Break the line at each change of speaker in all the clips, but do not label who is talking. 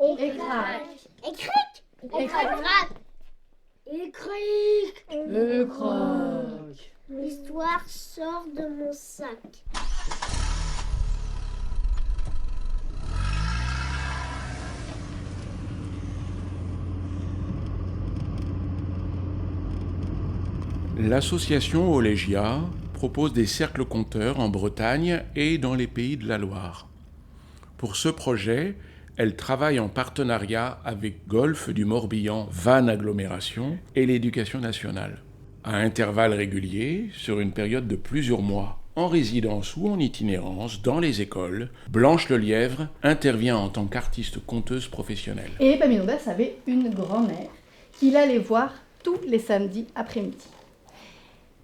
Écrac.
Écric.
Écrac.
Écric.
Écrac.
L'histoire sort de mon sac.
L'association Olégia propose des cercles conteurs en Bretagne et dans les pays de la Loire. Pour ce projet, elle travaille en partenariat avec Golfe du Morbihan, Vannes Agglomération et l'Éducation nationale, à intervalles réguliers, sur une période de plusieurs mois. En résidence ou en itinérance dans les écoles, Blanche Lelièvre intervient en tant qu'artiste conteuse professionnelle.
Et Epaminondas avait une grand-mère qu'il allait voir tous les samedis après-midi.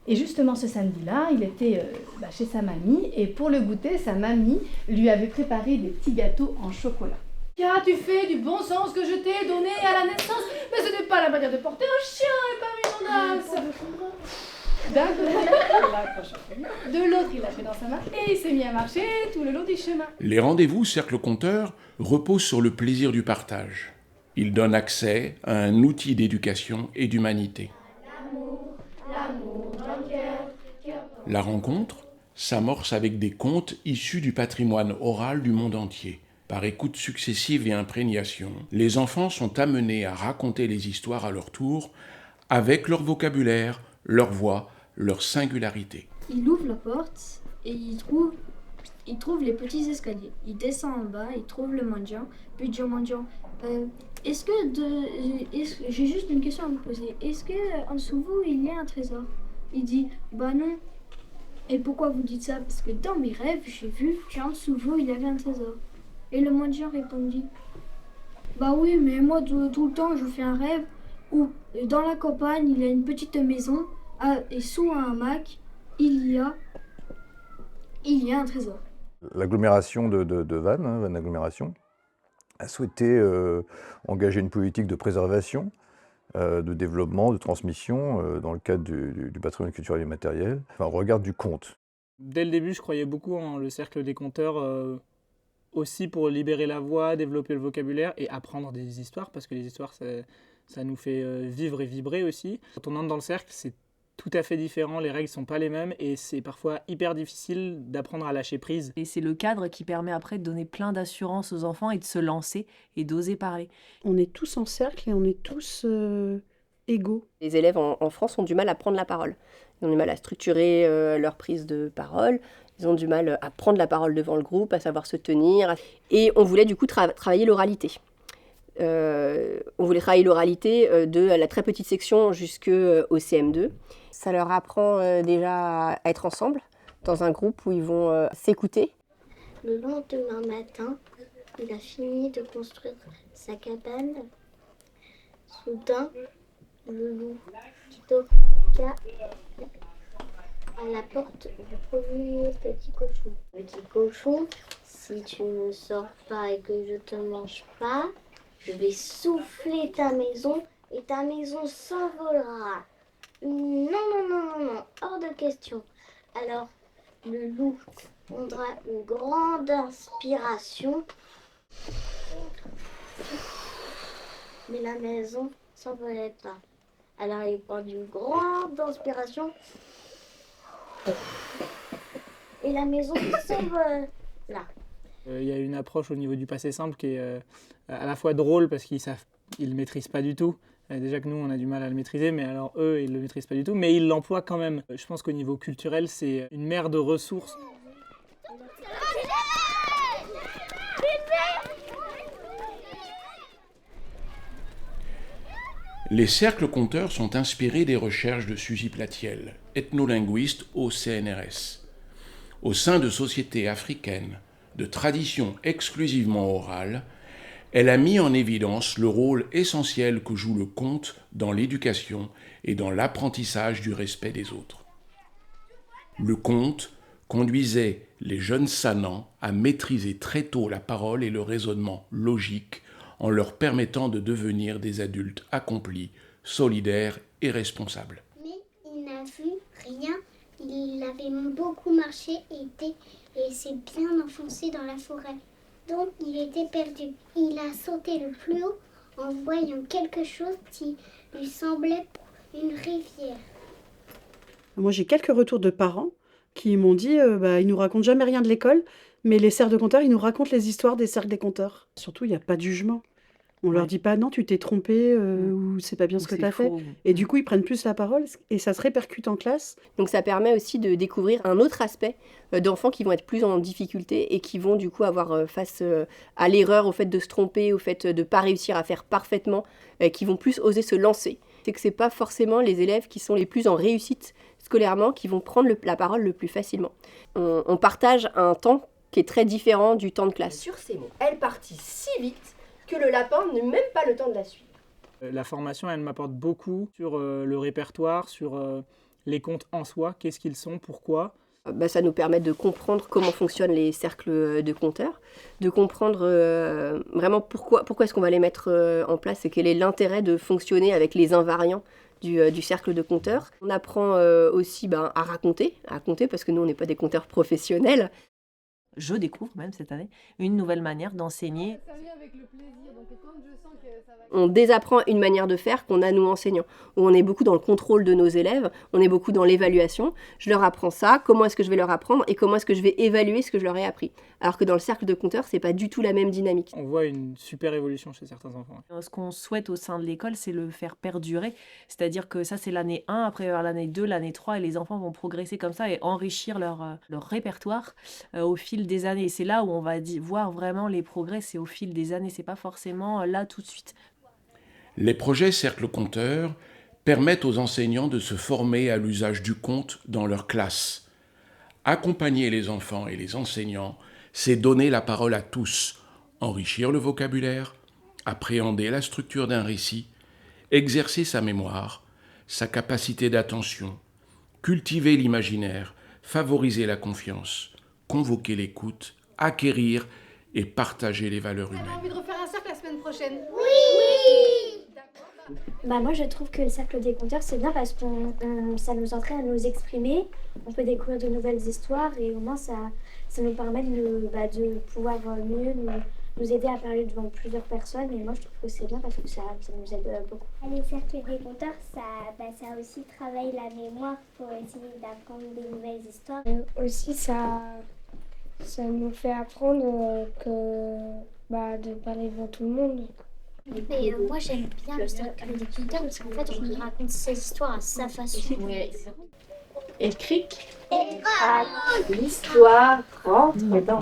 Et justement ce samedi-là, il était chez sa mamie et pour le goûter, sa mamie lui avait préparé des petits gâteaux en chocolat. Qu'as-tu fait du bon sens que je t'ai donné à la naissance? Mais ce n'est pas la manière de porter un chien, Epaminondas. D'un côté, de l'autre, il l'a pris dans sa main et il s'est mis à marcher tout le long du chemin.
Les rendez-vous cercle conteur reposent sur le plaisir du partage. Ils donnent accès à un outil d'éducation et d'humanité. La rencontre s'amorce avec des contes issus du patrimoine oral du monde entier. Par écoute successive et imprégnation, les enfants sont amenés à raconter les histoires à leur tour, avec leur vocabulaire, leur voix, leur singularité.
Il ouvre la porte et il trouve les petits escaliers. Il descend en bas, il trouve le mendiant, puis il dit au mendiant j'ai juste une question à vous poser. Est-ce que en dessous de vous il y a un trésor? Il dit bah non. Et pourquoi vous dites ça? Parce que dans mes rêves, j'ai vu qu'en dessous de vous il y avait un trésor. Et le mendiant répondit bah oui, mais moi tout le temps je fais un rêve où dans la campagne il y a une petite maison et sous un hamac il y a un trésor.
L'agglomération de Vannes, Vannes Agglomération, a souhaité engager une politique de préservation, de développement, de transmission dans le cadre du patrimoine culturel et matériel, au regard du conte.
Dès le début, je croyais beaucoup en le cercle des conteurs, aussi pour libérer la voix, développer le vocabulaire et apprendre des histoires, parce que les histoires, ça nous fait vivre et vibrer aussi. Quand on entre dans le cercle, c'est tout à fait différent, les règles ne sont pas les mêmes et c'est parfois hyper difficile d'apprendre à lâcher prise.
Et c'est le cadre qui permet après de donner plein d'assurance aux enfants et de se lancer et d'oser parler.
On est tous en cercle et on est tous égaux.
Les élèves en France ont du mal à prendre la parole. Ils ont du mal à structurer leur prise de parole. Ils ont du mal à prendre la parole devant le groupe, à savoir se tenir. Et on voulait du coup travailler l'oralité. On voulait travailler l'oralité de la très petite section jusqu'au CM2. Ça leur apprend déjà à être ensemble, dans un groupe où ils vont s'écouter.
Le lendemain matin, il a fini de construire sa cabane. Soudain, le loup qui toqua à la porte du premier petit cochon. Petit cochon, si tu ne sors pas et que je te mange pas, je vais souffler ta maison et ta maison s'envolera. Non, hors de question. Alors, le loup prendra une grande inspiration, mais la maison s'envolait pas. Alors, il prend une grande inspiration et la maison s'envole là.
Il y a une approche au niveau du passé simple qui est à la fois drôle parce qu'ils ne maîtrisent pas du tout. Déjà que nous, on a du mal à le maîtriser, mais alors eux, ils ne le maîtrisent pas du tout. Mais ils l'emploient quand même. Je pense qu'au niveau culturel, c'est une mer de ressources.
Les cercles conteurs sont inspirés des recherches de Suzy Platiel, ethnolinguiste au CNRS. Au sein de sociétés africaines, de traditions exclusivement orales, elle a mis en évidence le rôle essentiel que joue le conte dans l'éducation et dans l'apprentissage du respect des autres. Le conte conduisait les jeunes Sanans à maîtriser très tôt la parole et le raisonnement logique en leur permettant de devenir des adultes accomplis, solidaires et responsables.
Mais il n'a vu rien, il avait beaucoup marché et s'est bien enfoncé dans la forêt. Donc il était perdu. Il a sauté le plus haut en voyant quelque chose qui lui semblait une rivière.
Moi, j'ai quelques retours de parents qui m'ont dit ils nous racontent jamais rien de l'école, mais les cercles de conteurs, ils nous racontent les histoires des cercles des conteurs. Surtout, il n'y a pas de jugement. On leur dit pas non, tu t'es trompé ou c'est pas bien ce que tu as fait. Et du coup, ils prennent plus la parole et ça se répercute en classe.
Donc ça permet aussi de découvrir un autre aspect d'enfants qui vont être plus en difficulté et qui vont du coup avoir face à l'erreur, au fait de se tromper, au fait de ne pas réussir à faire parfaitement, qui vont plus oser se lancer. C'est que c'est pas forcément les élèves qui sont les plus en réussite scolairement qui vont prendre la parole le plus facilement. On partage un temps qui est très différent du temps de classe. Sur ces mots, elle partit si vite que le lapin n'eut même pas le temps de la suivre.
La formation, elle m'apporte beaucoup sur le répertoire, sur les contes en soi, qu'est-ce qu'ils sont, pourquoi.
Ça nous permet de comprendre comment fonctionnent les cercles de conteurs, de comprendre vraiment pourquoi est-ce qu'on va les mettre en place et quel est l'intérêt de fonctionner avec les invariants du cercle de conteurs. On apprend aussi à raconter parce que nous, on n'est pas des conteurs professionnels.
Je découvre même cette année une nouvelle manière d'enseigner.
Ça vient avec le plaisir, donc quand je sens que ça va...
On désapprend une manière de faire qu'on a nous enseignants, où on est beaucoup dans le contrôle de nos élèves, on est beaucoup dans l'évaluation. Je leur apprends ça, comment est-ce que je vais leur apprendre et comment est-ce que je vais évaluer ce que je leur ai appris. Alors que dans le cercle de conteurs, c'est pas du tout la même dynamique.
On voit une super évolution chez certains enfants.
Ce qu'on souhaite au sein de l'école, c'est le faire perdurer. C'est-à-dire que ça, c'est l'année 1, après l'année 2, l'année 3, et les enfants vont progresser comme ça et enrichir leur répertoire au fil des années. Et c'est là où on va voir vraiment les progrès, c'est au fil des années, c'est pas forcément là tout de suite.
Les projets Cercle Conteur permettent aux enseignants de se former à l'usage du conte dans leur classe. Accompagner les enfants et les enseignants, c'est donner la parole à tous, enrichir le vocabulaire, appréhender la structure d'un récit, exercer sa mémoire, sa capacité d'attention, cultiver l'imaginaire, favoriser la confiance, convoquer l'écoute, acquérir et partager les valeurs humaines.
On a envie de refaire un cercle la semaine prochaine.
Moi je trouve que le cercle des conteurs c'est bien parce que ça nous entraîne à nous exprimer, on peut découvrir de nouvelles histoires et au moins ça nous permet de pouvoir mieux nous aider à parler devant plusieurs personnes et moi je trouve que c'est bien parce que ça nous aide beaucoup.
Les cercles des conteurs, ça aussi travaille la mémoire pour essayer d'apprendre des nouvelles histoires.
Aussi ça nous fait apprendre de parler devant tout le monde.
Mais moi j'aime bien le cercle des conteurs parce qu'en fait on nous raconte ses histoires à sa façon.
Et cric, l'histoire rentre dans